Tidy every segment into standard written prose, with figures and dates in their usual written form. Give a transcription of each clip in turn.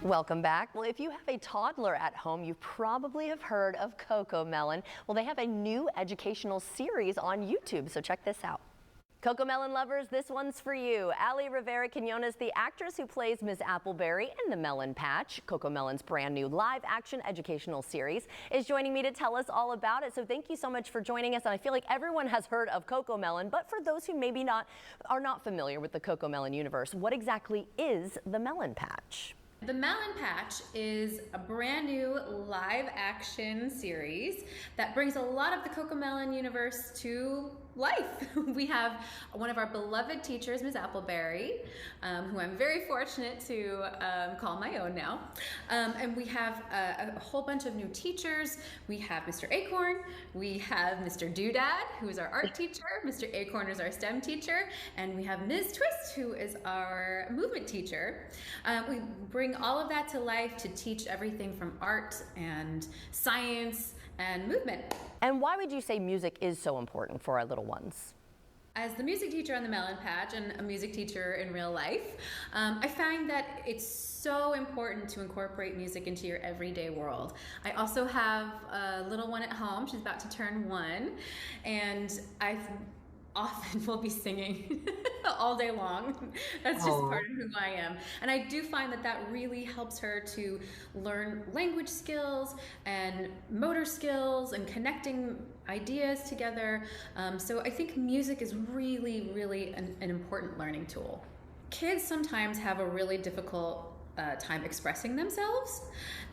Welcome back. Well, if you have a toddler at home, you probably have heard of CocoMelon. Well, they have a new educational series on YouTube, so check this out. CocoMelon lovers, this one's for you. Ali Rivera-Quinones, the actress who plays Miss Appleberry in the Melon Patch, CocoMelon's brand new live-action educational series, is joining me to tell us all about it. So thank you so much for joining us. And I feel like everyone has heard of CocoMelon, but for those who maybe are not familiar with the CocoMelon universe, what exactly is the Melon Patch? The Melon Patch is a brand new live action series that brings a lot of the CocoMelon universe to life. We have one of our beloved teachers, Ms. Appleberry, who I'm very fortunate to call my own now. And we have a whole bunch of new teachers. We have Mr. Acorn, we have Mr. Doodad, who is our art teacher, Mr. Acorn is our STEM teacher, and we have Ms. Twist, who is our movement teacher. We bring all of that to life to teach everything from art and science and movement. And why would you say music is so important for our little ones? As the music teacher on the Melon Patch and a music teacher in real life, I find that it's so important to incorporate music into your everyday world. I also have a little one at home. She's about to turn 1, and I often will be singing all day long. That's just part of who I am. And I do find that that really helps her to learn language skills and motor skills and connecting ideas together. So I think music is really, really an important learning tool. Kids sometimes have a really difficult time expressing themselves,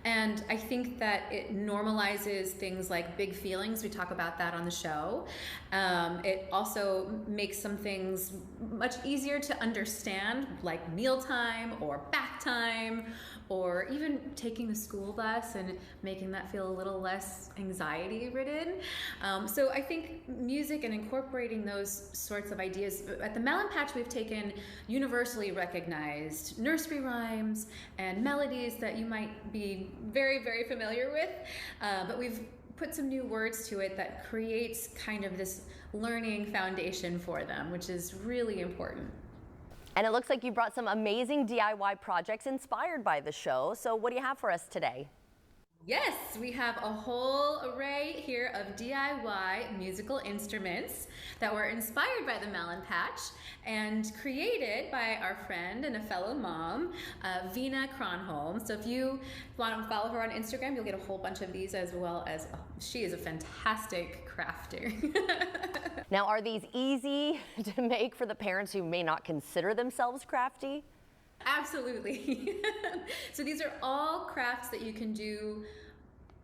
and I think that it normalizes things like big feelings. We talk about that on the show. It also makes some things much easier to understand, like mealtime or back time, or even taking the school bus and making that feel a little less anxiety ridden. So I think music and incorporating those sorts of ideas. At the Melon Patch, we've taken universally recognized nursery rhymes and melodies that you might be very, very familiar with, but we've put some new words to it that creates kind of this learning foundation for them, which is really important. And it looks like you brought some amazing DIY projects inspired by the show. So what do you have for us today? Yes, we have a whole array here of DIY musical instruments that were inspired by the Melon Patch and created by our friend and a fellow mom, Vina Kronholm. So if you want to follow her on Instagram, you'll get a whole bunch of these, as well as she is a fantastic crafter. Now, are these easy to make for the parents who may not consider themselves crafty? Absolutely. So these are all crafts that you can do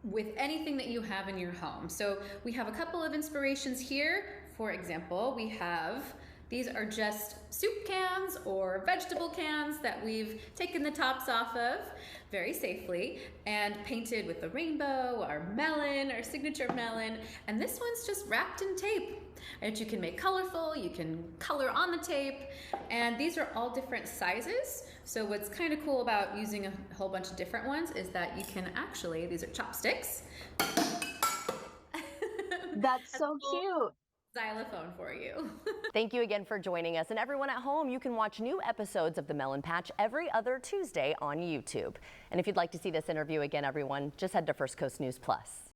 with anything that you have in your home. So we have a couple of inspirations here. For example, these are just soup cans or vegetable cans that we've taken the tops off of very safely and painted with the rainbow, our melon, our signature melon, and this one's just wrapped in tape. And you can make colorful, you can color on the tape, and these are all different sizes. So what's kind of cool about using a whole bunch of different ones is that you can actually, these are chopsticks. That's so cute. Xylophone for you. Thank you again for joining us. And everyone at home, you can watch new episodes of The Melon Patch every other Tuesday on YouTube. And if you'd like to see this interview again, everyone, just head to First Coast News Plus.